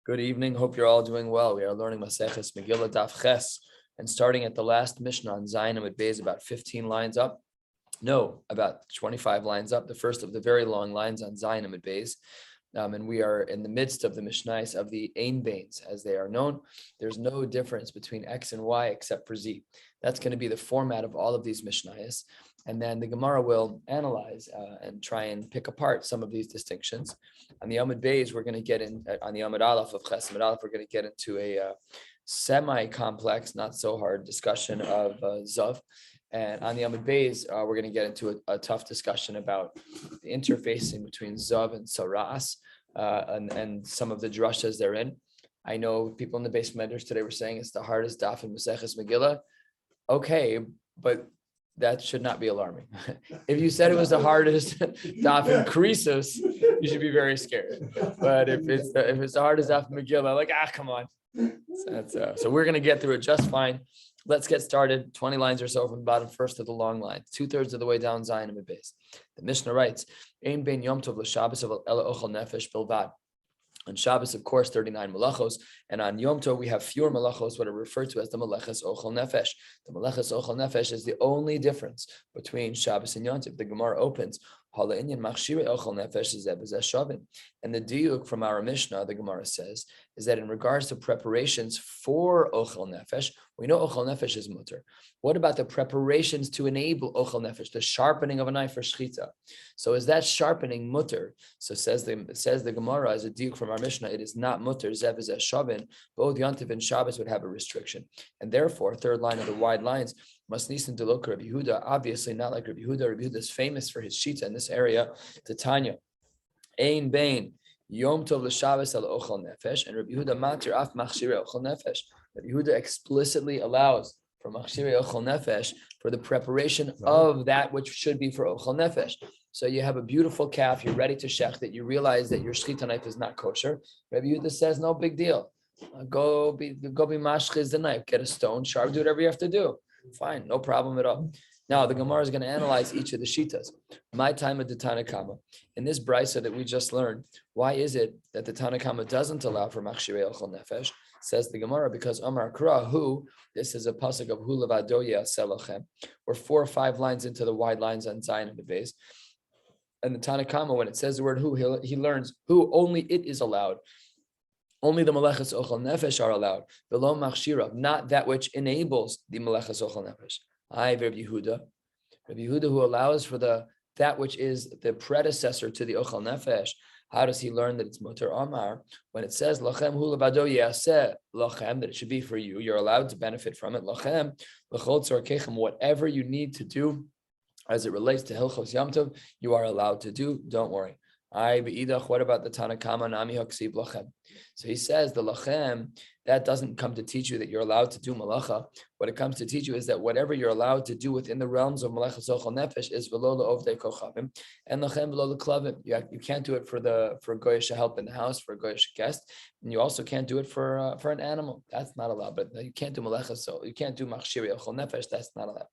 Good evening. Hope you're all doing well. We are learning Maseches Megillah Daf Ches, and starting at the last Mishnah on Zayin Amud Beis, about 15 lines up. No, about 25 lines up. The first of the very long lines on Zayin Amud Beis. And we are in the midst of the Mishnais of the Ein Bains, as they are known. There's no difference between X and Y except for Z. That's going to be the format of all of these Mishnais. And then the Gemara will analyze and try and pick apart some of these distinctions. On the Amud Beis, we're going to get in, on the Amud Aleph of Ches Amud Aleph, we're going to get into a semi-complex, not so hard discussion of Zav. And on the Amud Beis, we're going to get into a tough discussion about the interfacing between Zav and Saras and some of the drashas therein. I know people in the base members today were saying it's the hardest daf in Maseches Megillah. Okay, but that should not be alarming. If you said it was the hardest daf in Krisos, you should be very scared. But if it's the hardest daf in Megillah, like, come on. So we're going to get through it just fine. Let's get started. 20 lines or so from the bottom first to the long line. 2/3 of the way down Zayin Amud Beis. The Mishnah writes, Ein bein Yom Tov l'Shabbos ela ochel nefesh bilvad. On Shabbos, of course, 39 malachos, and on Yom Tov we have fewer malachos, what are referred to as the Maseches ochel nefesh. The Maseches ochel nefesh is the only difference between Shabbos and Yom Tov. The Gemara opens, and the diuk from our Mishnah, the Gemara says, is that in regards to preparations for ochel nefesh, we know ochel nefesh is mutter. What about the preparations to enable ochel nefesh, the sharpening of a knife for shchita? So is that sharpening mutter? So says the Gemara as a diuk from our Mishnah, it is not mutter. Zev is a shavin. Both Yom Tov and Shabbos would have a restriction, and therefore, third line of the wide lines. Masnisin delok Rabbi Yehuda, obviously not like Rabbi Yehuda. Rabbi Yehuda is famous for his shita in this area. Titania, Ein Bain, Yom Tov l'Shabbos al ochel nefesh, and Rabbi Yehuda matir af machshirei ochel nefesh. Rabbi Yehuda explicitly allows for machshirei ochel nefesh for the preparation of that which should be for ochel nefesh. So you have a beautiful calf, you're ready to shech it, you realize that your shchita knife is not kosher. Rabbi Yehuda says, no big deal. Go be mashchiz the knife, get a stone, sharp, do whatever you have to do. Fine, no problem at all. Now the Gemara is going to analyze each of the shitas. My time at the Tanna Kama. In this brisa that we just learned, why is it that the Tanna Kama doesn't allow for machshirei ochel nefesh? Says the Gemara, because Amar Kra, who, this is a pasuk of hu levado ya'aseh lachem. We're 4 or 5 lines into the wide lines on Zayin Amud Beis. And the Tanna Kama, when it says the word who, he learns who only it is allowed. Only the Maseches ochel nefesh are allowed. Below machshira, not that which enables the Maseches ochel nefesh. I, Rabbi Yehuda, who allows for that which is the predecessor to the ochel nefesh. How does he learn that it's mutar amar? When it says lachem hu levado yaseh lachem, that it should be for you, you're allowed to benefit from it. Lachem l'chol tzorkechem, whatever you need to do as it relates to Hilchos Yom Tov, you are allowed to do. Don't worry. What about the Tanna Kama nami haksiv lachem? So he says the lachem, that doesn't come to teach you that you're allowed to do malacha. What it comes to teach you is that whatever you're allowed to do within the realms of Maseches ochel nefesh is v'lo le'ovdei kochavim and lachem v'lo le'klavim. You can't do it for goyish help in the house, for a goyish guest, and you also can't do it for an animal. That's not allowed. But you can't do malacha, so you can't do machshirei ochel nefesh. That's not allowed.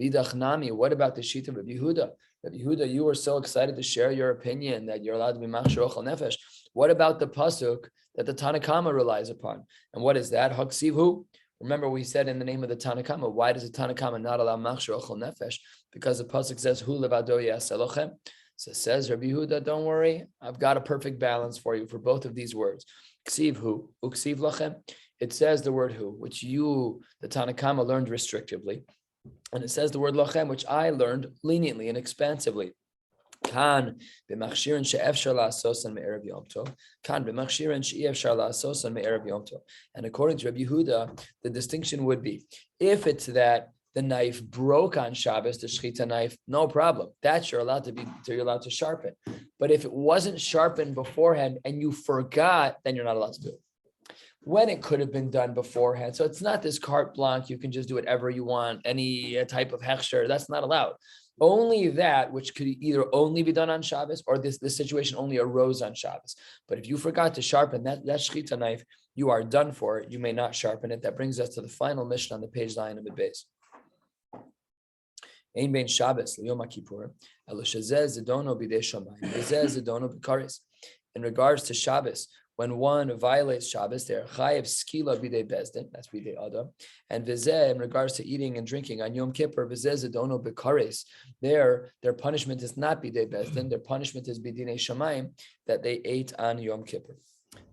Vidach nami. What about the shita of Rabbi Yehuda? Rabbi Yehuda, you were so excited to share your opinion that you're allowed to be machshir ochel nefesh. What about the pasuk that the Tanna Kama relies upon? And what is that? Haksiv hu. Remember, we said in the name of the Tanna Kama, why does the Tanna Kama not allow machshir ochel nefesh? Because the pasuk says hu levado ya'aseh lachem. So says Rabbi Yehuda, don't worry, I've got a perfect balance for you for both of these words. Ksiv hu, uksiv lachem. It says the word hu, which you, the Tanna Kama, learned restrictively. And it says the word lachem, which I learned leniently and expansively. Kan b'machshirin she'efshar la'asosan me'erev Yom Tov. Kan b'machshirin she'efshar la'asosan me'erev Yom Tov. And according to Rabbi Yehuda, the distinction would be, if it's that the knife broke on Shabbos, the shchita knife, no problem. That you're allowed to sharpen. But if it wasn't sharpened beforehand and you forgot, then you're not allowed to do it. When it could have been done beforehand. So it's not this carte blanche, you can just do whatever you want, any type of hechsher, that's not allowed. Only that which could either only be done on Shabbos or this situation only arose on Shabbos. But if you forgot to sharpen that shchita knife, you are done for it. You may not sharpen it. That brings us to the final mission on the page Zayin Amud Beis. Ein bein Shabbos liyom HaKippurim, elo shezeh zidono b'idei shamayim, v'zeh zidono b'kares. In regards to Shabbos, when one violates Shabbos, they're chayev skila bidei bezdin, that's bidei adam, and vizeh in regards to eating and drinking on Yom Kippur, vizeh zedono bekares, their punishment is not bidei bezdin, their punishment is bidinei shamayim, that they ate on Yom Kippur.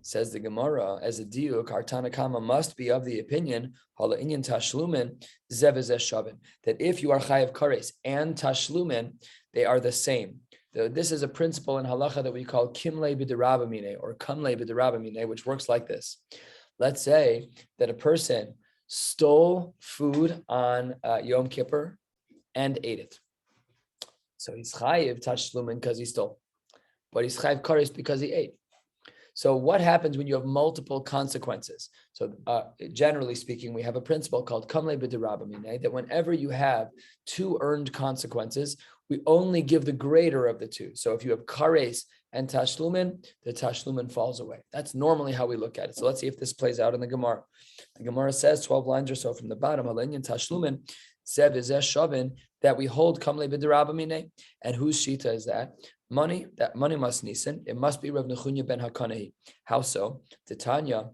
Says the Gemara, as a diuk, our Tanakama must be of the opinion hala inyan tashlumin zeh vizeh shavin, that if you are chayev kares and tashlumin, they are the same. This is a principle in halacha that we call kimle b'derabamine or kamle b'derabamine, which works like this. Let's say that a person stole food on Yom Kippur and ate it. So he's chayiv tashlumin because he stole, but he's chayiv kares because he ate. So what happens when you have multiple consequences? So generally speaking, we have a principle called kamle b'derabamine, that whenever you have two earned consequences, we only give the greater of the two. So if you have kares and tashlumin, the tashlumin falls away. That's normally how we look at it. So let's see if this plays out in the Gemara. The Gemara says 12 lines or so from the bottom, halenyan tashlumin, zev vizeh shavin, that we hold kamle b'derabamine. And whose shita is that? Money, that money must nisan. It must be Rav Nechunya ben Hakanahi. How so? Titania,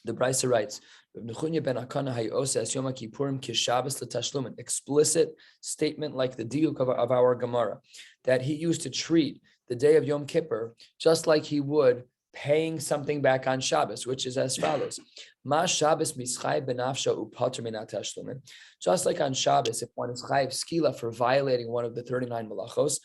the Brisa writes, Rav Nechunya ben Hakana hayoses Yom Kippurim kishabes l'tashlumin. Explicit statement like the diuk of our Gemara, that he used to treat the day of Yom Kippur just like he would paying something back on Shabbos, which is as follows. Ma Shabbos mischai benafsha upater minat tashlumin. Just like on Shabbos, if one is chayiv skila for violating one of the 39 malachos,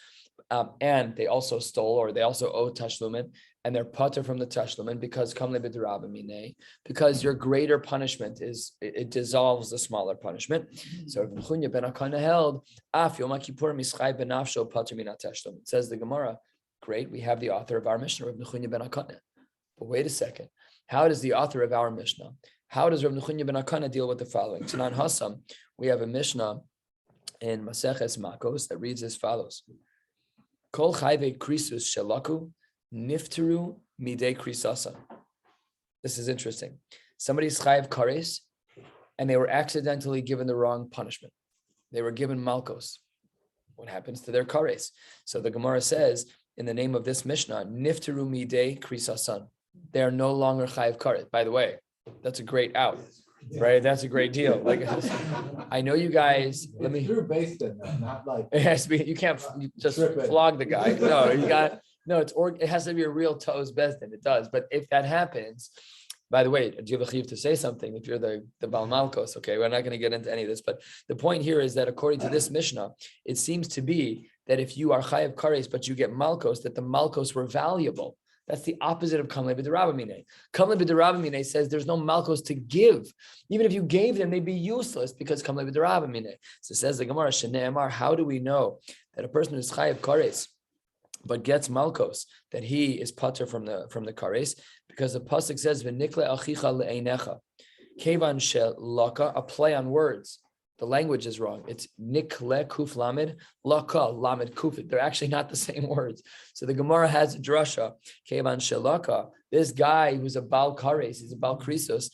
and they also stole or they also owe tashlumin, and they're pater from the tashlumin because kamle b'derabamine, because your greater punishment it dissolves the smaller punishment. So Rav Nechunya ben Hakana held af Yom Kippur mischai benafsho pater minat tashlumin. Says the Gemara, great, we have the author of our Mishnah, Rav Nechunya ben Hakana. But wait a second, how does the author of our Mishnah, how does Rav Nechunya ben Hakana deal with the following? Tanan Hassam, we have a Mishnah in Maseches Makos that reads as follows. Kol chayve krisus shelaku nifteru midei krisasa. This is interesting. Somebody's chayiv kares, and they were accidentally given the wrong punishment. They were given malkos. What happens to their kares? So the Gemara says, in the name of this Mishnah, nifteru midei krisasan. They are no longer chayiv kares. By the way, that's a great out. Right, that's a great deal. Like, I know you guys. Let me. Through Basin, not like. It has to be. You can't just flog the guy. No, you got. No, it has to be a real toes bestin. It does. But if that happens, by the way, do you have a chiv to say something? If you're the Baal Malkos, okay, we're not going to get into any of this. But the point here is that according to this Mishnah, it seems to be that if you are chayav kares but you get malkos, that the malkos were valuable. That's the opposite of kamle b'derabamine. Kamle b'derabamine says there's no malkos to give. Even if you gave them, they'd be useless because kamle b'derabamine. So says the Gemara, Shne'emar, how do we know that a person who's chayav kares but gets malkos, that he is pater from the kares? Because the pasuk says v'nikle achicha le'einecha. Kevan shelaka, a play on words. The language is wrong. It's nikle kuf lamed, laka lamed kufit. They're actually not the same words. So the Gemara has a drasha. Kevan shelaka. This guy who's a bal kares, he's a bal krisos,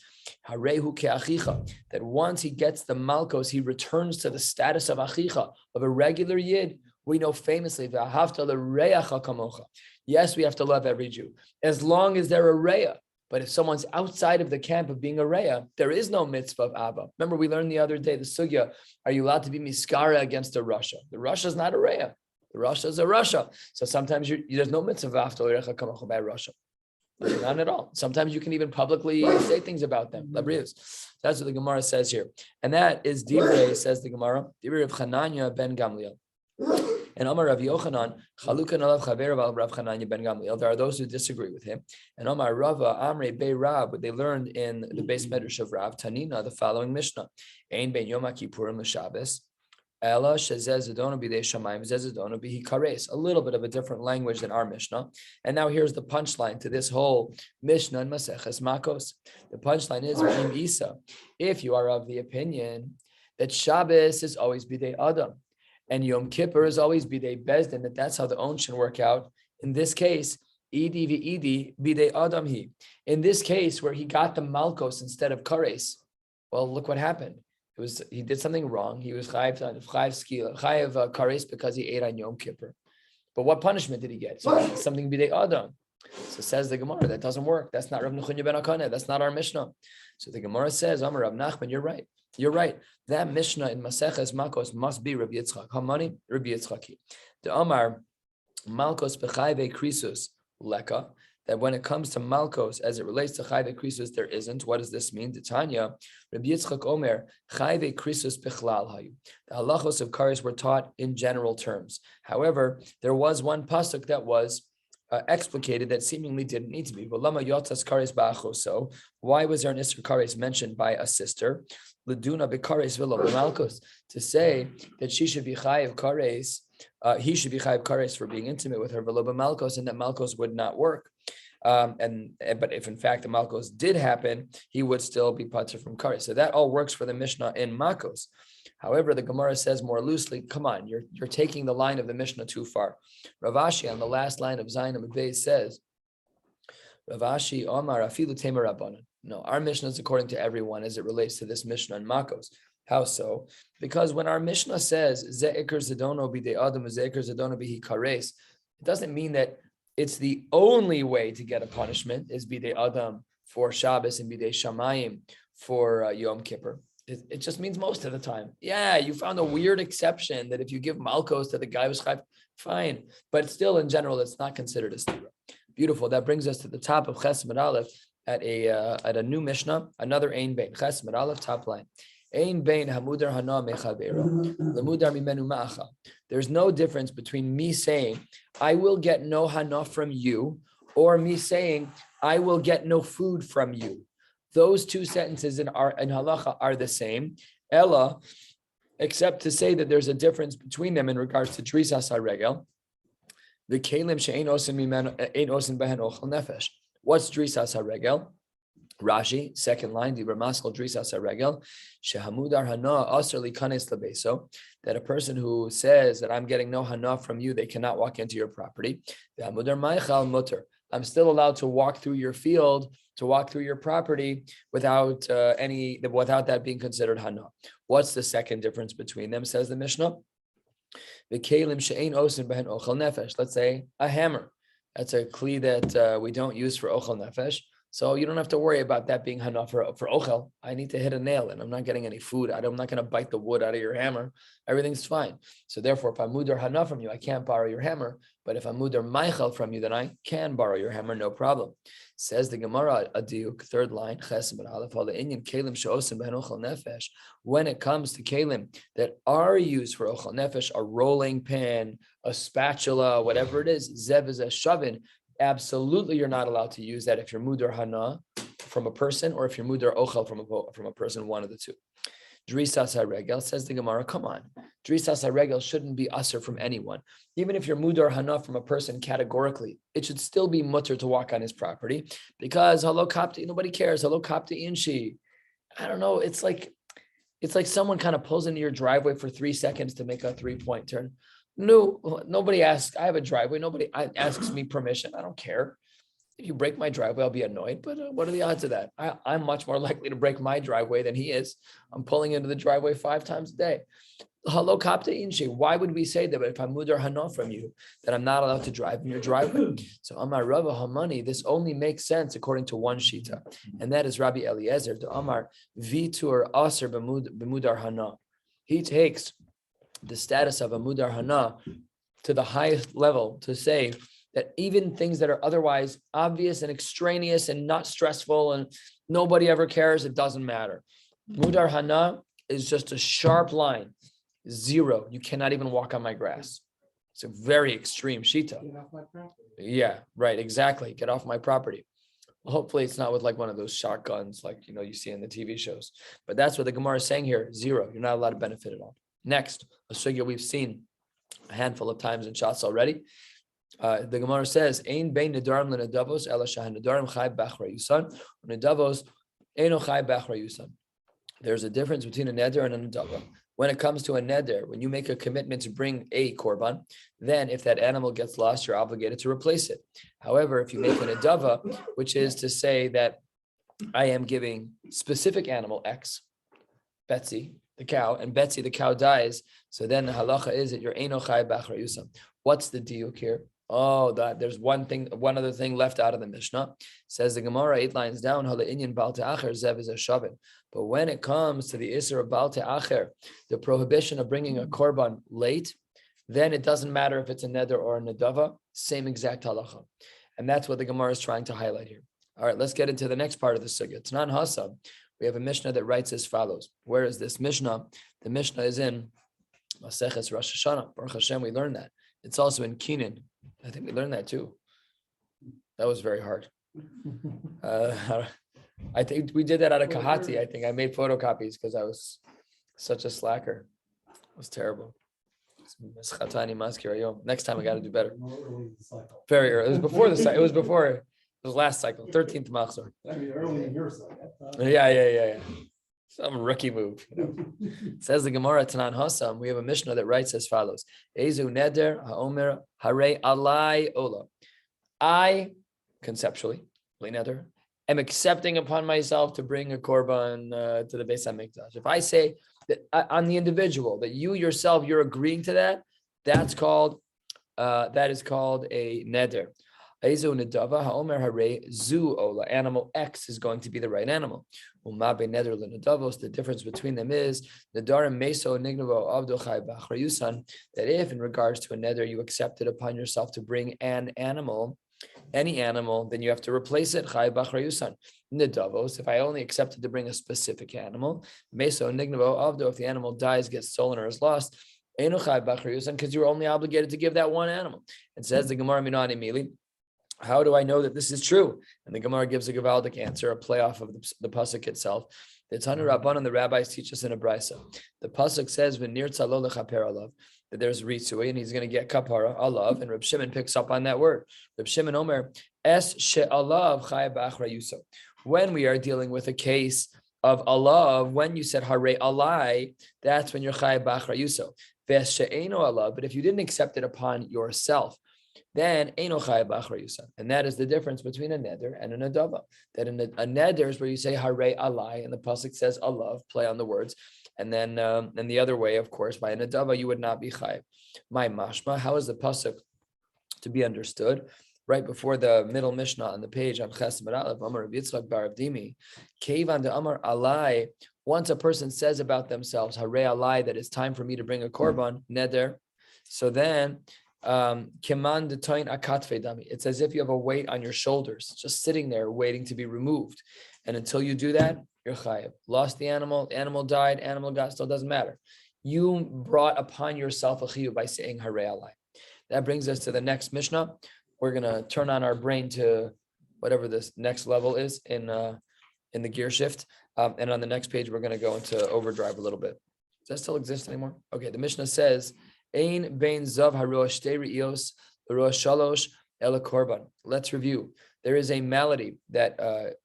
harehu ke'achicha. That once he gets the malkos, he returns to the status of achicha, of a regular yid. We know famously v'ahavta l'reacha kamocha. Yes, we have to love every Jew as long as they're a reya. But if someone's outside of the camp of being a reya, there is no mitzvah of Abba. Remember, we learned the other day, the sugya, are you allowed to be miskara against a Russia? The Russia is not a reya. The Russia is a Russia. So sometimes there's no mitzvah after by Russia. None at all. Sometimes you can even publicly say things about them. Labrius. That's what the Gemara says here. And that is Divrei, says the Gemara, Divrei of Chananya ben Gamliel. And Omar Rav Yochanan, Chalukan alav chaver Rav Chananya ben Gamliel. There are those who disagree with him. And Omar Rava Amrei Bei Rab, they learned in the base medrash of Rav Tanina the following Mishnah: Ein ben Yom Kippurim l'Shabbos, Ela shezeh zedonu b'dei shamayim zeh zedonu b'hi kares. A little bit of a different language than our Mishnah. And now here's the punchline to this whole Mishnah in Maseches Makos. The punchline is V'im Isa. If you are of the opinion that Shabbos is always b'dei Adam, and Yom Kippur is always bidei bezdin, that's how the own should work out. In this case, idi v'idi bidei adam he. In this case, where he got the malkos instead of kares, well, look what happened. He did something wrong. He was chayiv kares because he ate on Yom Kippur. But what punishment did he get? So something bidei adam. So says the Gemara, that doesn't work. That's not Rav Nechunya ben Akaneh. That's not our Mishnah. So the Gemara says, Amar Rav Nachman, you're right. You're right. That Mishnah in Maseches Malkos must be Rabbi Yitzchak. Hamani, Rabbi Yitzchaki. The Amar Malkos bechayve krisus leka. That when it comes to Malkos, as it relates to chayve krisus, there isn't. What does this mean? The Tanya, Rabbi Yitzchak Omer, chayve krisus bechlal hayu. The halachos of Karesh were taught in general terms. However, there was one pasuk that was explicated that seemingly didn't need to be. Why was there an Isser Kares mentioned by a sister? Leduna bekares v'lo b'malkos, to say that she should be chayiv kares, he should be chayiv kares for being intimate with her v'lo b'malkos, and that malkos would not work. But if in fact the malkos did happen, he would still be patur from kares. So that all works for the Mishnah in Makos. However, the Gemara says more loosely, come on, you're taking the line of the Mishnah too far. Rav Ashi on the last line of Zayin Amud says, Rav Ashi Omar Afilu Temer Rabbanan. No, our Mishnah is according to everyone as it relates to this Mishnah in Makos. How so? Because when our Mishnah says Ze'ikr Zedono b'dei Adam, Ze'ikr Zedono b'hi kares, it doesn't mean that it's the only way to get a punishment is b'dei Adam for Shabbos and b'dei Shamayim for Yom Kippur. It just means most of the time. Yeah, you found a weird exception that if you give Malkos to the guy who's chayv, fine. But still, in general, it's not considered a stira. Beautiful. That brings us to the top of Ches Amud Aleph at a new Mishnah, another Ein Bein. Ches Amud Aleph, top line. Ein Bein hamudar hana mechavero, lemudar mimenu ma'acha. There's no difference between me saying, I will get no hana from you, or me saying, I will get no food from you. Those two sentences in halacha are the same, ella, except to say that there's a difference between them in regards to drisas haregel. The kelim she'ein osin behen ochel nefesh. What's drisas haregel? Rashi, second line, the Ramaskal drisas haregel, shehamudar hana aser likanes lebeso, that a person who says that I'm getting no hana from you, they cannot walk into your property. The hamudar maichal mutter. I'm still allowed to walk through your field, to walk through your property without that being considered hana. What's the second difference between them, says the Mishnah? Let's say a hammer. That's a kli that we don't use for ochel nefesh. So you don't have to worry about that being hana for ochel. I need to hit a nail and I'm not getting any food. I'm not going to bite the wood out of your hammer. Everything's fine. So therefore, if I'm mudar hana from you, I can't borrow your hammer. But if I'm mudar maichel from you, then I can borrow your hammer, no problem. Says the Gemara, Adiuk, third line, when it comes to kelim that are used for ochel nefesh, a rolling pin, a spatula, whatever it is, zev is a shavin, absolutely you're not allowed to use that if you're mudar hana from a person or if you're mudar ochel from a person, one of the two. Drisas haregel, says the Gemara, come on. Drisas haregel shouldn't be usher from anyone. Even if you're mudar hana from a person categorically, it should still be mutter to walk on his property because hello kapti, nobody cares. Hello kapti inshi. I don't know. It's like someone kind of pulls into your driveway for 3 seconds to make a 3-point turn. No, nobody asks. I have a driveway. Nobody asks me permission. I don't care. If you break my driveway, I'll be annoyed. But what are the odds of that? I'm much more likely to break my driveway than he is. I'm pulling into the driveway 5 times a day. Hello, kapta inshi. Why would we say that if I'm mudar hana from you, that I'm not allowed to drive in your driveway? So Amar Rava Hamani, this only makes sense according to one shita, and that is Rabbi Eliezer. The Amar Vitur Aser b'mudar hana. He takes the status of a mudar hana to the highest level to say that even things that are otherwise obvious and extraneous and not stressful and nobody ever cares, it doesn't matter. Mudar hana is just a sharp line. 0. You cannot even walk on my grass. It's a very extreme shita. Get off my property. Yeah, right, exactly. Get off my property. Well, hopefully it's not with like one of those shotguns like you see in the TV shows. But that's what the Gemara is saying here. 0. You're not allowed to benefit at all. Next, a sugya we've seen a handful of times in shots already. The Gemara says, "Ein bein nedarim lenedavos ela shahan nedarim chai b'achra yusan, nedavos eino chai b'achra yusan." There's a difference between a neder and a nedava. When it comes to a neder, when you make a commitment to bring a korban, then if that animal gets lost, you're obligated to replace it. However, if you make a nedava, which is to say that I am giving specific animal X, Betsy, the cow, and Betsy, the cow dies, so then the halacha is that you're eino chai b'achra yusan. What's the diuk here? Oh, that there's one other thing left out of the Mishnah. Says the Gemara 8 lines down, but when it comes to the Isser of Baal Te'acher, the prohibition of bringing a korban late, then it doesn't matter if it's a neder or a nedava, same exact halacha. And that's what the Gemara is trying to highlight here. All right, let's get into the next part of the sugya. Tanan Hasab, we have a Mishnah that writes as follows. Where is this Mishnah? The Mishnah is in Maseches Rosh Hashanah. Baruch Hashem, we learned that. It's also in Kenan. I think we learned that too. That was very hard. I think we did that out of Kahati. I think I made photocopies because I was such a slacker. It was terrible. Next time I got to do better. Very early. It was before the cycle. It was last cycle, 13th Machzor. I mean, early in your cycle. Yeah. Some rookie move. Says the Gemara Tanan Hasam. We have a Mishnah that writes as follows: Ezu neder haomer hare alai ola. I conceptually, neder, am accepting upon myself to bring a korban to the Beis Hamikdash. If I say that on the individual that you yourself you're agreeing to that, that is called a neder. Ezu nedava haomer hare zu ola. Animal X is going to be the right animal. The difference between them is that if in regards to a neder you accepted upon yourself to bring an animal, any animal, then you have to replace it. If I only accepted to bring a specific animal, if the animal dies, gets stolen, or is lost, because you were only obligated to give that one animal. It says the Gemara Minani Mili. How do I know that this is true? And the Gemara gives a Gavaldic answer, a playoff of the pasuk itself. The Tanu Rabban and the rabbis teach us in a brisa. The pasuk says, "V'nir tzalo lechaper alav," that there's ritzui and he's going to get kapara alav. And Reb Shimon picks up on that word. Reb Shimon Omer es she'alav chay b'achra yuso. When we are dealing with a case of alav, when you said hare alai, that's when you're chay b'achra yuso. Ves she'eno alav. But if you didn't accept it upon yourself, then eino chay b'achra yusan, and that is the difference between a neder and a nedava. That a neder is where you say hare alai, and the pasuk says alav, play on the words, and then the other way, of course, by a nedava you would not be chay. My mashma, how is the pasuk to be understood? Right before the middle mishnah on the page on Chesed Aleph, Amar Rabbi Yitzchak bar Avdimi, Kevan de Amar alai. Once a person says about themselves hare alai, that it's time for me to bring a korban neder, so then. It's as if you have a weight on your shoulders, just sitting there waiting to be removed. And until you do that, you're chayav. Lost the animal died, animal got, still doesn't matter. You brought upon yourself a chiyuv by saying hare alai. That brings us to the next Mishnah. We're going to turn on our brain to whatever this next level is in the gear shift. And on the next page, we're going to go into overdrive a little bit. Does that still exist anymore? Okay, the Mishnah says, Ein bein zav harosh te rios l'rosh shalosh ela korban. Let's review. There is a malady that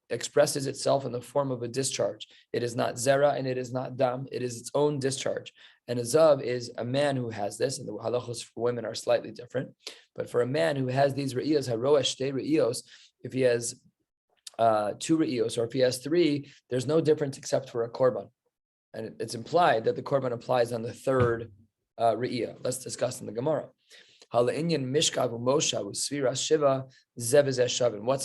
expresses itself in the form of a discharge. It is not zera and it is not dam. It is its own discharge. And a zav is a man who has this, and the halachos for women are slightly different. But for a man who has these re'ios, harosh te rios, if he has 2 re'ios or if he has 3, there's no difference except for a korban. And it's implied that the korban applies on the third re'iyah. Let's discuss in the Gemara. What's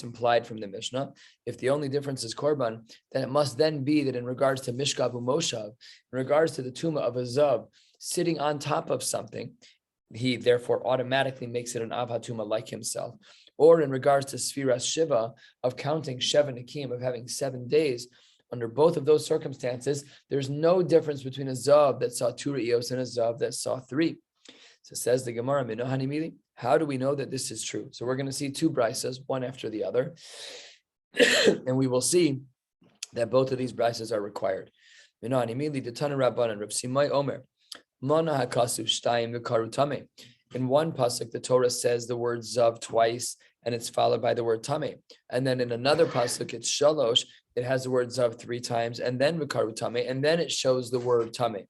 implied from the Mishnah? If the only difference is korban, then it must then be that in regards to mishkav umoshav, in regards to the tumah of a zav sitting on top of something, he therefore automatically makes it an avhatuma like himself. Or in regards to sfiras shiva, of counting sheva nikim, of having 7 days. Under both of those circumstances, there's no difference between a zav that saw 2 re'ios and a zav that saw 3. So says the Gemara, how do we know that this is true? So we're going to see 2 brisas, one after the other. And we will see that both of these brisas are required. In one pasuk, the Torah says the word zav twice, and it's followed by the word tameh. And then in another pasuk, it's shalosh. It has the word zav 3 times, and then v'karu tameh, and then it shows the word tameh.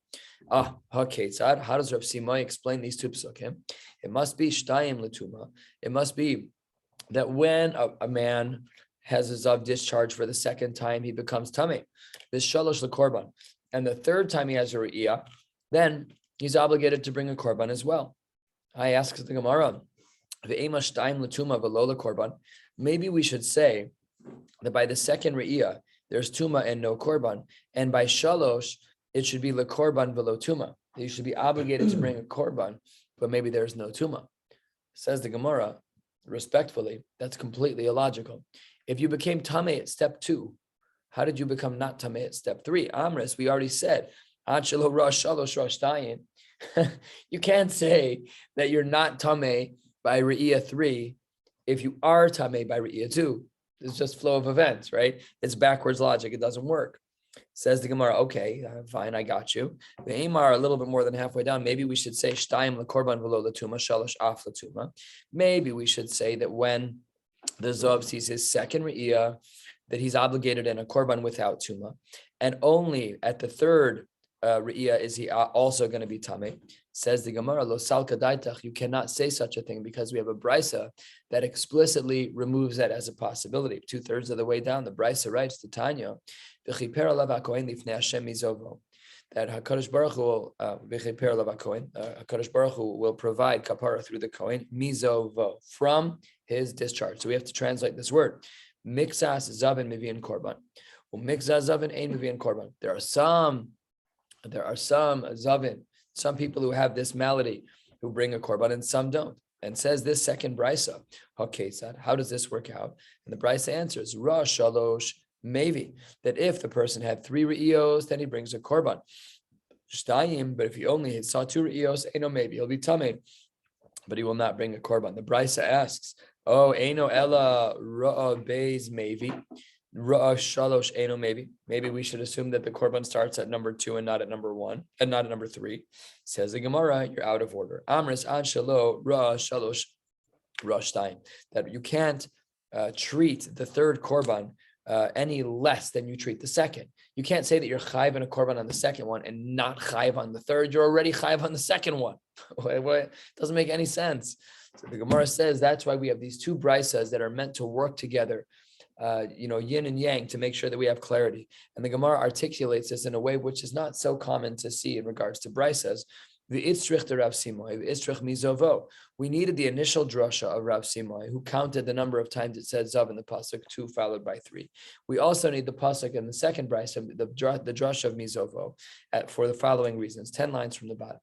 How does Rav Simai explain these 2 psukim? It must be shtayim l'tuma. It must be that when a man has a zav discharge for the 2nd time, he becomes tameh. This shalosh l'korban, and the 3rd time he has a re'iyah, then he's obligated to bring a korban as well. I ask the Gemara, Maybe we should say that by the second re'iyah, there's tuma and no korban, and by shalosh, it should be lekorban velo tuma. You should be obligated to bring a korban, but maybe there's no tuma. Says the Gemara, respectfully, that's completely illogical. If you became tamei at step 2, how did you become not tamei at step 3? Amris, we already said, achelo rosh shalosh rosh dayin. You can't say that you're not tamei by re'iyah 3 if you are tamei by re'iyah 2. It's just flow of events, right? It's backwards logic. It doesn't work. Says the Gemara, okay, fine, I got you. The Amar, a little bit more than halfway down, maybe we should say shtayim lekorban v'lo latuma, shalosh af latuma. Maybe we should say that when the Zob sees his second re'iyah, that he's obligated in a korban without tuma, and only at the third re'iyah is he also going to be tamei. Says the Gemara, lo salka daitach, you cannot say such a thing because we have a brisa that explicitly removes that as a possibility. 2/3 of the way down, the brisa writes to Tanya, that HaKadosh Baruch Hu will HaKadosh Baruch Hu will provide kapara through the kohen mizovo from his discharge. So we have to translate this word. Mixas zavin mivian korban. Mixas zavin ein mivian korban. There are some zavin, some people who have this malady who bring a korban and some don't. And says this second brisa, how does this work out? And the brisa answers, Rosh Shalosh, maybe, that if the person had 3 re'iyos, then he brings a korban. Shtayim, but if he only saw 2 re'iyos, maybe he'll be tamei, but he will not bring a korban. The brisa asks, eino ella ra'a beis maybe. Shalosh eno maybe. Maybe we should assume that the korban starts at number 2 and not at number 1 and not at number 3. Says the Gemara, you're out of order. Amris an shalo ra shalosh rosh time. That you can't treat the third korban any less than you treat the second. You can't say that you're chayiv in a korban on the second one and not chayiv on the third. You're already chayiv on the second one. It doesn't make any sense. So the Gemara says that's why we have these 2 brisas that are meant to work together. Yin and yang, to make sure that we have clarity. And the Gemara articulates this in a way which is not so common to see in regards to brisas. The itzrich de Rav Simoi, the itzrich mizovo. We needed the initial drasha of Rav Simoi, who counted the number of times it said zav in the pasuk, 2 followed by 3. We also need the pasuk in the second brisa, the drasha of mizovo, for the following reasons. 10 lines from the bottom.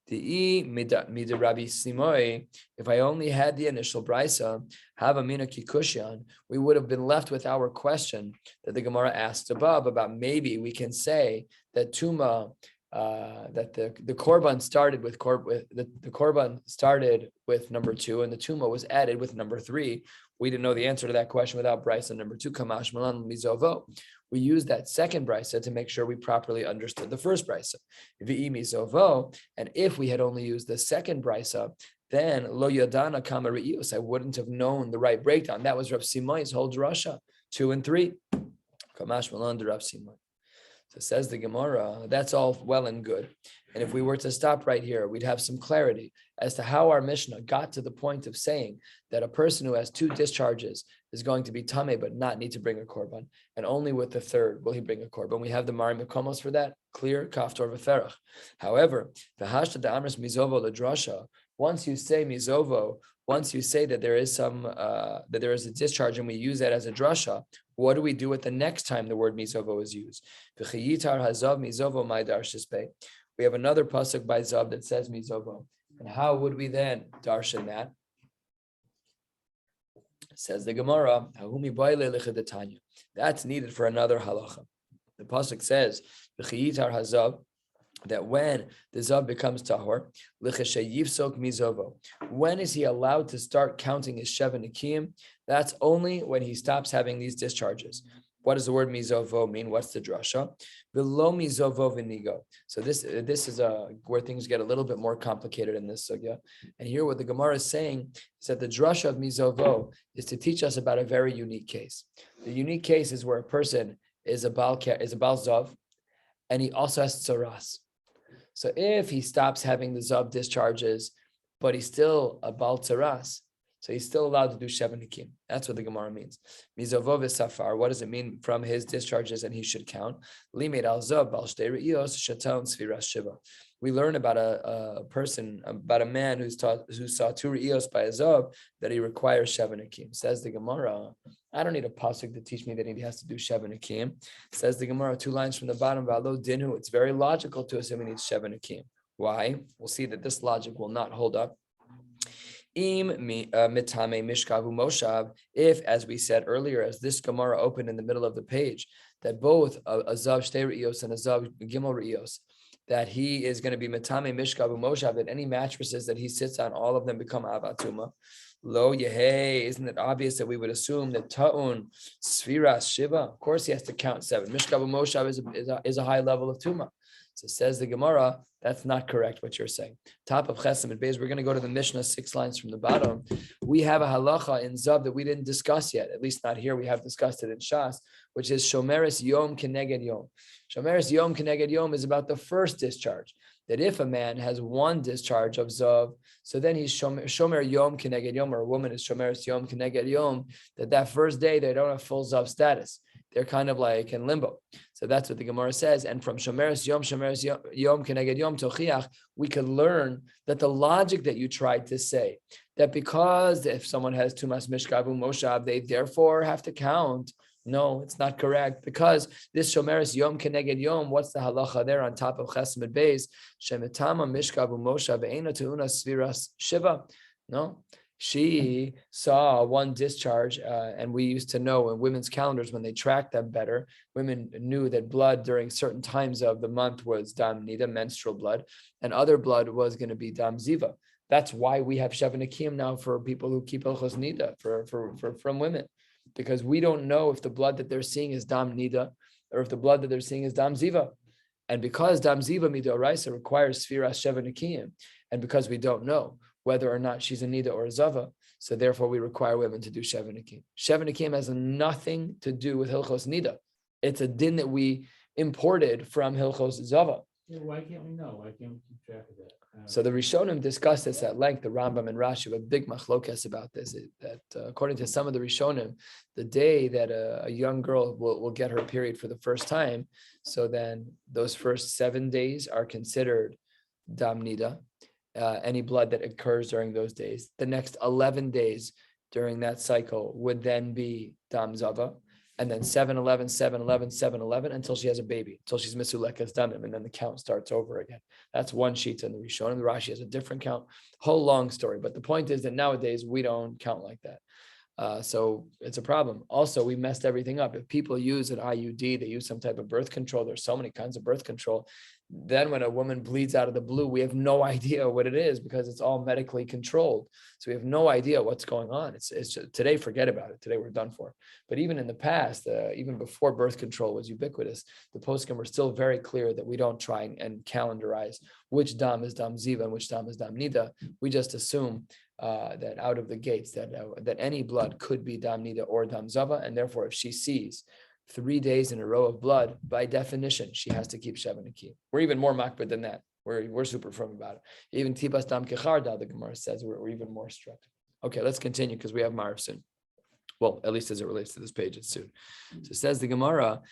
The mida Rabbi Simoi, if I only had the initial brisa, have a mina kikushian, we would have been left with our question that the Gemara asked above about maybe we can say that tuma, that the korban started with the korban started with number 2 and the tuma was added with number 3. We didn't know the answer to that question without brisa number 2. Kamash malan mizovo. We used that second brisa to make sure we properly understood the first brisa. V'i mizovo, and if we had only used the second brisa, then lo yadana kama re'iyos, I wouldn't have known the right breakdown. That was Rav Simoi's whole drasha, 2 and 3. Kamash malan de Rav Simoi. So says the Gemara, that's all well and good. And if we were to stop right here, we'd have some clarity as to how our Mishnah got to the point of saying that a person who has 2 discharges is going to be tamei but not need to bring a korban, and only with the third will he bring a korban. We have the Mari Mekomos for that, clear, kaftor v'ferach. However, the hashta de amris mizovo l'drasha, once you say mizovo, once you say that there is that there is a discharge and we use that as a drasha, what do we do with the next time the word mizovo is used? We have another pasuk by Zav that says mizovo. And how would we then darshan that? Says the Gemara, that's needed for another halacha. The pasuk says, that when the zav becomes tahor, when is he allowed to start counting his sheva nikiyim? That's only when he stops having these discharges. What does the word mizovo mean? What's the drasha? Below mizovo v'nigo. So this is where things get a little bit more complicated in this sugya. And here what the Gemara is saying is that the drasha of mizovo is to teach us about a very unique case. The unique case is where a person is a bal zav, and he also has tzaras. So if he stops having the zav discharges, but he's still a bal tzaras, So he's still allowed to do Sheva Nikim. That's what the Gemara means. Mizovo v'safar. What does it mean from his discharges? And he should count. Limed al zav bal shtei re'iyos shaton sfiras shiva. We learn about a person, about a man who saw 2 re'iyos by a zav, that he requires Sheva Nikim. Says the Gemara, I don't need a pasuk to teach me that he has to do Sheva Nikim. Says the Gemara, 2 lines from the bottom, V'alo dinu. It's very logical to assume he needs Sheva Nikim. Why? We'll see that this logic will not hold up. If, as we said earlier, as this Gemara opened in the middle of the page, that both a zav shtei re'iyos and a zav gimel re'iyos, that he is going to be metame mishkav umoshav, that any mattresses that he sits on, all of them become avatuma. Lo yehe, isn't it obvious that we would assume that ta'un sfiras shiva? Of course, he has to count 7. Mishkav umoshav is a high level of tuma. So says the Gemara, that's not correct what you're saying. Top of Chesem and Beis, we're going to go to the Mishnah 6 lines from the bottom. We have a halacha in Zav that we didn't discuss yet, at least not here. We have discussed it in Shas, which is Shomeres Yom Keneged Yom. Shomeres Yom Keneged Yom is about the first discharge. That if a man has 1 discharge of Zav, so then he's Shomer Yom Keneged Yom, or a woman is Shomeres Yom Keneged Yom, that first day they don't have full Zav status. They're kind of like in limbo. So that's what the Gemara says. And from Shomeres Yom Keneged Yom Tochiach, we could learn that the logic that you tried to say, that because if someone has Tumas Mishkav Moshav, they therefore have to count. No, it's not correct. Because this Shomeres Yom Keneged Yom, what's the halacha there on top of Chesed Beis? Shemetama Mishkav Moshav Eina Teuna Sviras Shiva. No. She saw 1 discharge, and we used to know in women's calendars when they tracked them better, women knew that blood during certain times of the month was dam nida, menstrual blood, and other blood was going to be dam ziva. That's why we have Sheva Nikim now for people who keep Hilchos Nida from women, because we don't know if the blood that they're seeing is dam nida or if the blood that they're seeing is dam ziva. And because dam ziva midoraisa requires sfiras Sheva Nikim, and because we don't know whether or not she's a nida or a zava, so therefore we require women to do Sheva Nikim. Sheva Nikim has nothing to do with Hilchos Nida. It's a din that we imported from Hilchos Zava. Yeah, why can't we know? Why can't we keep track of that? So the Rishonim discussed this at length. The Rambam and Rashi have a big machlokes about this. That according to some of the Rishonim, the day that a young girl will get her period for the first time, so then those first 7 days are considered dam nida. Any blood that occurs during those days. The next 11 days during that cycle would then be dam zava, and then 7-11, 7-11, 7-11 until she has a baby, until she's misulekas damim, and then the count starts over again. That's one sheet in the Rishonim. The Rashi has a different count. Whole long story, but the point is that nowadays we don't count like that. So it's a problem. Also, we messed everything up. If people use an IUD, they use some type of birth control. There's so many kinds of birth control. Then when a woman bleeds out of the blue, we have no idea what it is because it's all medically controlled. So we have no idea what's going on. It's today, forget about it. Today we're done for. But even in the past, even before birth control was ubiquitous, the poskim were still very clear that we don't try and calendarize which dam is dam ziva and which dam is dam nida. We just assume that out of the gates that any blood could be dam nida or dam zava, and therefore if she sees 3 days in a row of blood, by definition she has to keep Sheva Nikim. We're even more makbid than that. We're super firm about it. Even tibas dam kecharda, the Gemara says, we're even more strict. Okay, let's continue because we have Ma'ariv soon. Well, at least as it relates to this page, it's soon. So it says the Gemara,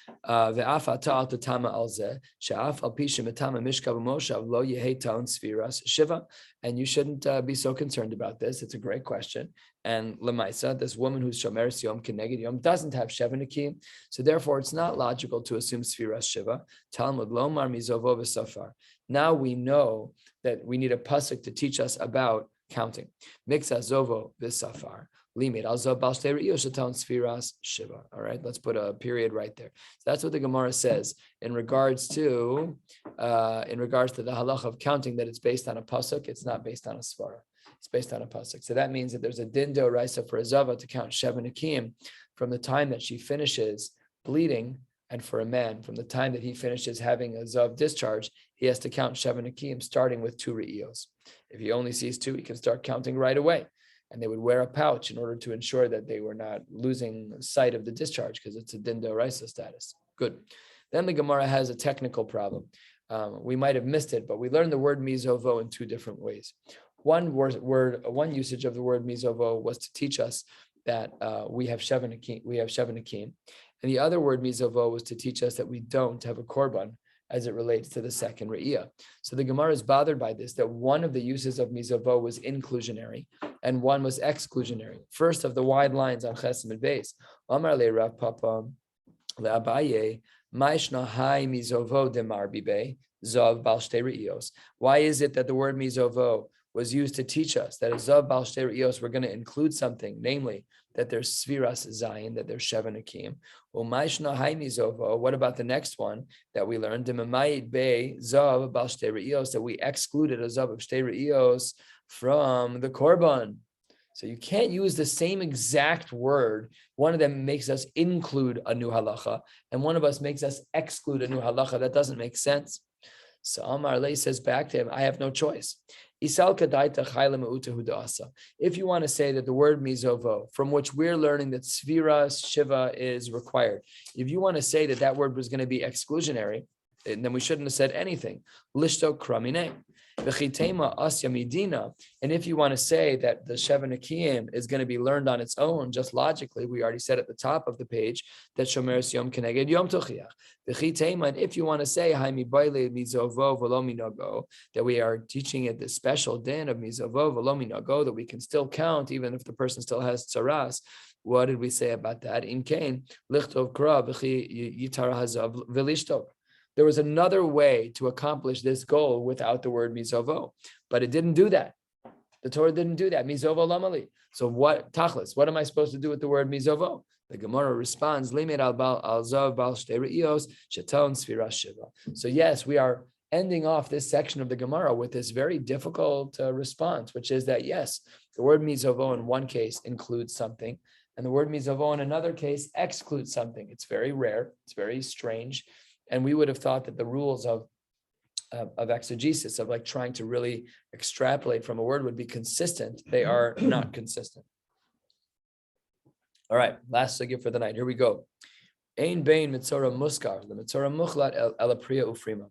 and you shouldn't be so concerned about this. It's a great question. And Lemaisa, this woman who's Shomeres Yom Keneged Yom doesn't have Sheva Nikim, so therefore it's not logical to assume Sfiras Shiva. Talmud Lomar Mizovo v'Safar. Now we know that we need a pasuk to teach us about counting. Miksa Zovo v'Safar. Limit al zav bal shtei re'iyos shaton sfiras shiva. All right, let's put a period right there. So that's what the Gemara says in regards to the halacha of counting, that it's based on a pasuk. It's not based on a svara. It's based on a pasuk. So that means that there's a din d'oraisa for a zava to count Sheva Nikim from the time that she finishes bleeding, and for a man from the time that he finishes having a zav discharge, he has to count Sheva Nikim starting with 2 re'iyos. If he only sees 2, he can start counting right away. And they would wear a pouch in order to ensure that they were not losing sight of the discharge because it's a din d'oraisa status. Good. Then the Gemara has a technical problem. We might have missed it, but we learned the word mizovo in 2 different ways. One usage of the word mizovo was to teach us that we have Shevan Akim, and the other word mizovo was to teach us that we don't have a korban as it relates to the second re'iyah. So the Gemara is bothered by this, that one of the uses of mizovo was inclusionary and one was exclusionary. First of the wide lines on Chesed and Beis, Amar le Rav Papa le Abaye, Maishna hai mizovo demar bibe zav bal shtei re'iyos. Why is it that the word mizovo was used to teach us that as zav bal shtei re'iyos we're going to include something, namely that there's Sviras Zayin, that there's Shevan Akim. Well, Maishna hai mizovo. What about the next one that we learned? Demamayit be zav bal shtei re'iyos, that we excluded a zav of shtei re'iyos from the korban. So you can't use the same exact word. One of them makes us include a new halacha, and one of us makes us exclude a new halacha. That doesn't make sense. So Amar Lei says back to him, I have no choice. If you want to say that the word mizovo, from which we're learning that svira shiva is required, if you want to say that that word was going to be exclusionary, then we shouldn't have said anything. Lishto kramine. And if you want to say that the Shevan Akim is going to be learned on its own, just logically, we already said at the top of the page that Shomer Yom Keneged Yom Tochiach. And if you want to say that we are teaching it the special din of Mizovo V'lo Minago, that we can still count even if the person still has tzaras. What did we say about that? In Kain, Lichtov Kra Yitar Hazav V'lishtov. There was another way to accomplish this goal without the word mizovo, but it didn't do that. The Torah didn't do that. Mizovo lamali. So what, tachlis, what am I supposed to do with the word mizovo? The Gemara responds, Limit al zav bal shtei re'iyos sheton sfiras shiva. So yes, we are ending off this section of the Gemara with this very difficult response, which is that yes, the word mizovo in one case includes something, and the word mizovo in another case excludes something. It's very rare. It's very strange. And we would have thought that the rules of exegesis, of like trying to really extrapolate from a word, would be consistent. They are not consistent. All right, last sugya for the night. Here we go. Ein bein mitzora muskar, the mitzora muchlat el priya ufrima.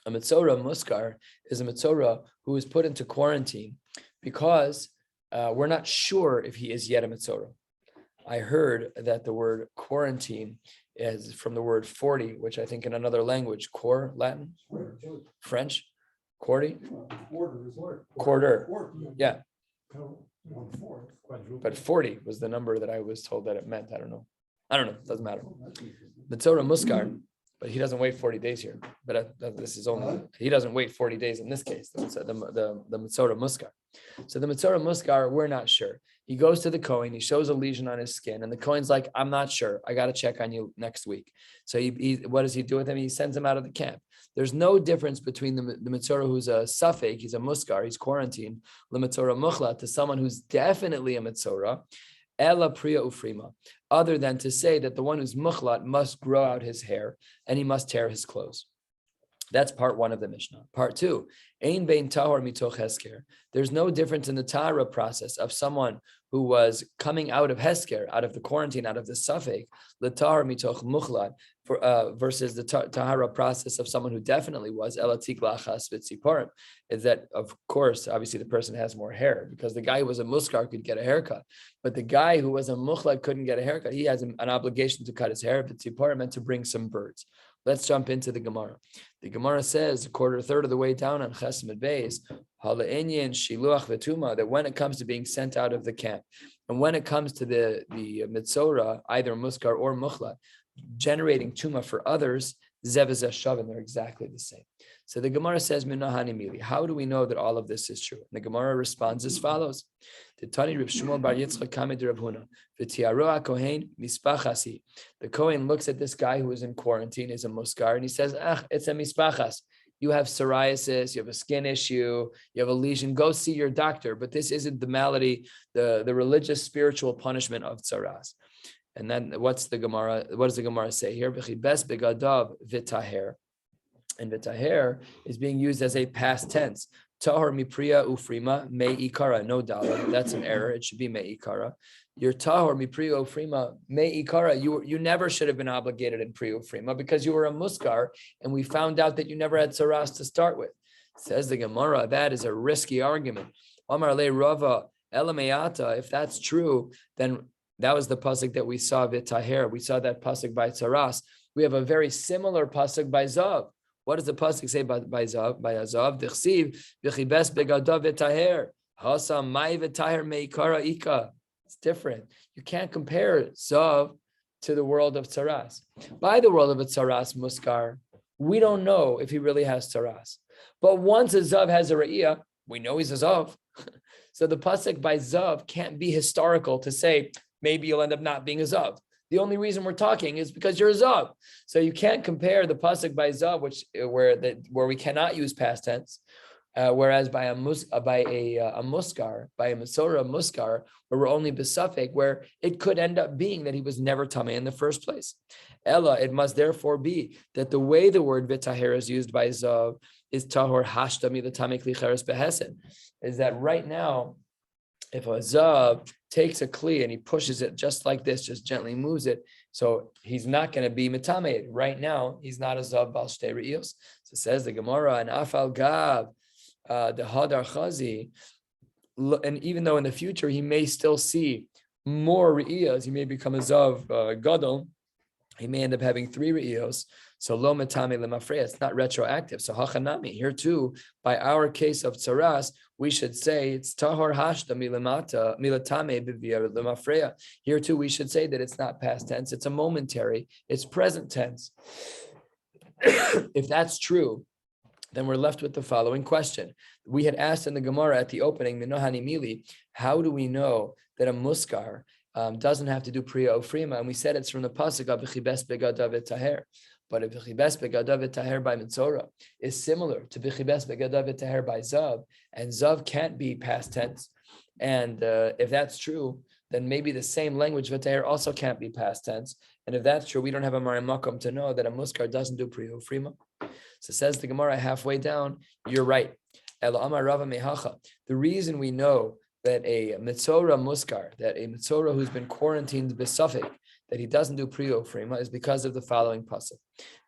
A mitzora muskar is a mitzora who is put into quarantine because we're not sure if he is yet a mitzora. I heard that the word quarantine is from the word 40, which I think in another language, core, Latin, French, quarter, quarter, yeah. But 40 was the number that I was told that it meant. I don't know, it doesn't matter. Mitzora muskar, but he doesn't wait 40 days here. But this is only, he doesn't wait 40 days in this case, the Mitzora muskar. So the Mitzora muskar, we're not sure. He goes to the Kohen, he shows a lesion on his skin, and the Kohen's like, I'm not sure. I got to check on you next week. So he what does he do with him? He sends him out of the camp. There's no difference between the Mitzora who's a Safek, he's a muskar, he's quarantined, the Mitzora muchla, to someone who's definitely a Mitzora, Ela Priya Ufrima, other than to say that the one who's muchlat must grow out his hair and he must tear his clothes. That's part one of the Mishnah. Part two, Ein bein tahor mitoch hesker. There's no difference in the tahara process of someone who was coming out of hesker, out of the quarantine, out of the safek, l'tahor mitoch muchlat, versus the tahara process of someone who definitely was elatik lachas v'tziporim. Is that, of course, obviously the person has more hair because the guy who was a muskar could get a haircut, but the guy who was a muchlat couldn't get a haircut. He has an obligation to cut his hair v'tziporim and to bring some birds. Let's jump into the Gemara. The Gemara says, a third of the way down on Chesed and Beis, Hala'inyan shiluach v'tuma, that when it comes to being sent out of the camp, and when it comes to the mitzora, either muskar or muchlat, generating tuma for others, zev v'zeh shavin, they're exactly the same. So the Gemara says, Minahani mili. How do we know that all of this is true? And the Gemara responds as follows: The Tani Reb Shmuel bar Yitzchak Kamed Reb Huna, v'tiaroa Kohen mispachasi. The Kohen looks at this guy who is in quarantine, is a muskar, and he says, it's a mispachas. You have psoriasis, you have a skin issue, you have a lesion, go see your doctor. But this isn't the malady, the religious, spiritual punishment of tsaras. And then what does the Gemara say here? Bes begadav v'taher. And v'taher is being used as a past tense. Tahor mipriya ufrima me ikara, no dollar. That's an error. It should be me ikara. Your tahor mipriya ufrima me ikara. You never should have been obligated in priya ufrima because you were a muskar, and we found out that you never had saras to start with. Says the Gemara, that is a risky argument. Amar le Rava Elamayata. If that's true, then that was the pasuk that we saw v'taher. We saw that pasuk by Tzaras. We have a very similar pasuk by Zav. What does the pasuk say by Zav? By Azav, Dichsiv v'chibes begadav v'taher. Hasam mai v'taher meikara ika. It's different. You can't compare Zav to the world of Tzaras. By the world of a Tzaras muskar, we don't know if he really has Tzaras. But once a Zav has a Ra'iyah, we know he's a Zav. So the pasuk by Zav can't be historical to say maybe you'll end up not being a Zav. The only reason we're talking is because you're a Zav. So you can't compare the pasuk by Zav, where we cannot use past tense, whereas by a muskar, by a Mesorah muskar, where we're only besafek, where it could end up being that he was never tamei in the first place. Ella, it must therefore be that the way the word v'taher is used by Zav is tahor hashtami l'tamei kli cheres behesen, is that right now, if a Zav takes a kli and he pushes it just like this, just gently moves it, so he's not going to be metamed. Right now, he's not a Zav bal shtei re'iyos. So says the Gemara, and afal gav, the hadar chazi, and even though in the future he may still see more re'iyos, he may become a Zav gadol, he may end up having 3 re'iyos. So lo metame lemafreya, it's not retroactive. So hachanami, here too, by our case of tzaras, we should say it's tahor hashta milamata milatame bivia lemafreya. Here too, we should say that it's not past tense, it's a momentary, it's present tense. If that's true, then we're left with the following question. We had asked in the Gemara at the opening, Minohani Mili, how do we know that a muskar doesn't have to do priya ofrima? And we said it's from the pasuk of B'chibes begadav v'taher. But if B'chibes begadav v'taher by Metzora is similar to B'chibes begadav v'taher by Zav, and Zav can't be past tense. And if that's true, then maybe the same language v'taher also can't be past tense. And if that's true, we don't have a Mari Makom to know that a muskar doesn't do priya ofrima. So says the Gemara halfway down, you're right. Ela amar Rava mehacha. The reason we know that a Metzora muskar, that a Metzora who's been quarantined besafek, that he doesn't do priya ofrima, is because of the following pasuk.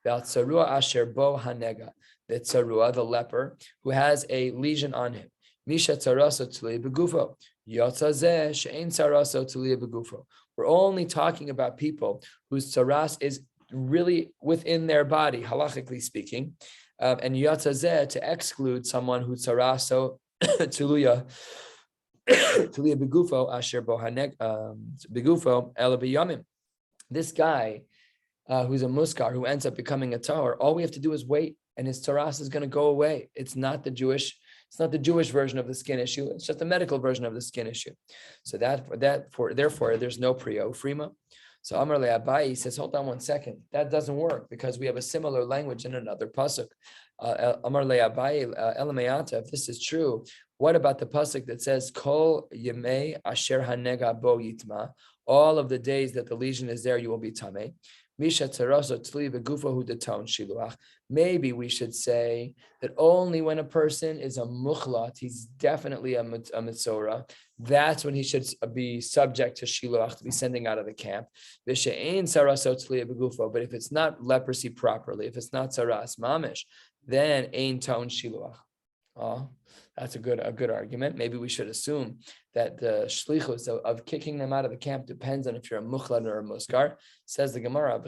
V'atzarua asher bo hanega, the tzarua, the leper, who has a lesion on him. Misha tzaraso tzliya begufo, yotza zeh she'ein tzaraso tzliya begufo. We're only talking about people whose tzaras is really within their body, halachically speaking, and yotza zeh to exclude someone who tzaraso tzliya begufo asher bo haneg begufo ela b'yamim. This guy who's a muskar, who ends up becoming a tahor, all we have to do is wait, and his taras is going to go away. It's not the Jewish version of the skin issue. It's just a medical version of the skin issue. So therefore, there's no priya ofrima. So Amar le Abai says, hold on one second. That doesn't work because we have a similar language in another pasuk. Amar le Abai elamayata. If this is true, what about the pasuk that says Kol Yemei Asher Hanega Bo Yitma? All of the days that the lesion is there, you will be tamei. Misha Taraso Tzli Begufo Hu Deton Shiluach. Maybe we should say that only when a person is a muchlat, he's definitely a metzora. That's when he should be subject to shiluach, to be sending out of the camp. But if it's not leprosy properly, if it's not saras mamish, then ein ton shiluach. Oh, that's a good argument. Maybe we should assume that the shlichus of kicking them out of the camp depends on if you're a muchlan or a muskar. Says the Gemara,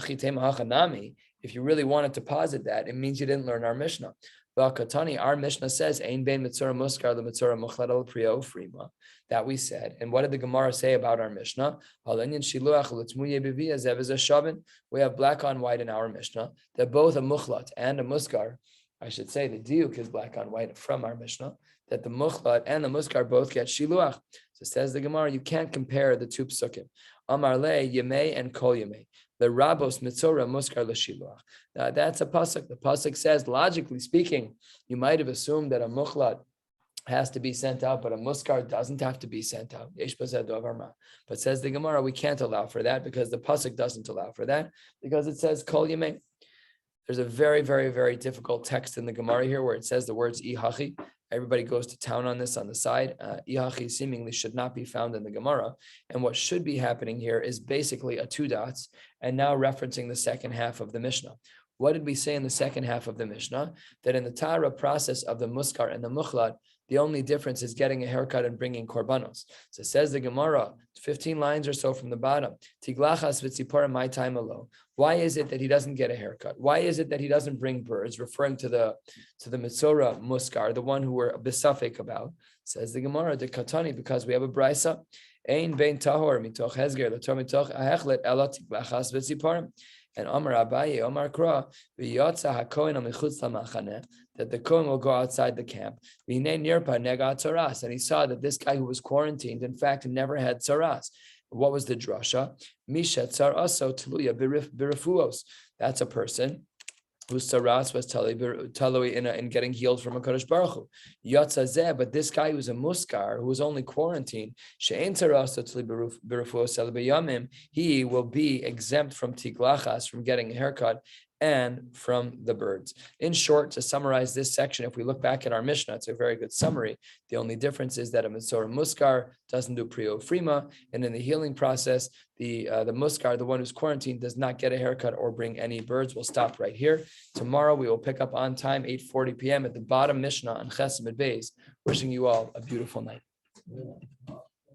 if you really wanted to posit that, it means you didn't learn our Mishnah. Our Mishnah says, Ein bein mitzora muskar le mitzora muchlat al priya ofrima. That we said. And what did the Gemara say about our Mishnah? We have black on white in our Mishnah that both a muchlat and a muskar, I should say the diuk is black on white from our Mishnah, that the muchlat and the muskar both get shiluach. So says the Gemara, you can't compare the two psukim. Amar le yemei and kol yemei. The rabos mitzora muskar l'shiluach. Now that's a pasuk. The pasuk says, logically speaking, you might have assumed that a muchlat has to be sent out, but a muskar doesn't have to be sent out. But says the Gemara, we can't allow for that because the pasuk doesn't allow for that because it says kol yemei. There's a very, very, very difficult text in the Gemara here where it says the words ihachi. Everybody goes to town on this on the side. Ihachi seemingly should not be found in the Gemara. And what should be happening here is basically a 2 dots and now referencing the second half of the Mishnah. What did we say in the second half of the Mishnah? That in the Tara process of the Muskar and the Mukhlat, the only difference is getting a haircut and bringing korbanos. So says the Gemara, 15 lines or so from the bottom. Tiglachas v'tzipora my time alone. Why is it that he doesn't get a haircut? Why is it that he doesn't bring birds? Referring to the Mitzora Muskar, the one who we're besafek about. Says the Gemara, the Katani, because we have a brisa. Ein bein tahor mitoch hezger l'tor mitoch ahechlet ela tiglachas v'tziporim. And Omar Abaye, Omar Kra, v'yotza hakohen amichutz lamachaneh, that the Kohen will go outside the camp. V'hinei nirpa nega tzaras, and he saw that this guy who was quarantined, in fact, never had tzaras. What was the drasha? Misha tzar aso tluya birifuos. That's a person whose tzaras was talui in getting healed from a Kadosh Baruch Hu. Yotzazeh, but this guy who's a muskar, who was only quarantined, she'en tzaras tluya birifuos elbeyamim, he will be exempt from tiglachas, from getting a haircut, and from the birds. In short, to summarize this section, if we look back at our Mishnah, it's a very good summary. The only difference is that a Mitzora Muskar doesn't do Priyo Frima, and in the healing process, the Muskar, the one who's quarantined, does not get a haircut or bring any birds. We'll stop right here. Tomorrow we will pick up on time, 8:40 p.m. at the bottom Mishnah on Chesed Beis. Wishing you all a beautiful night.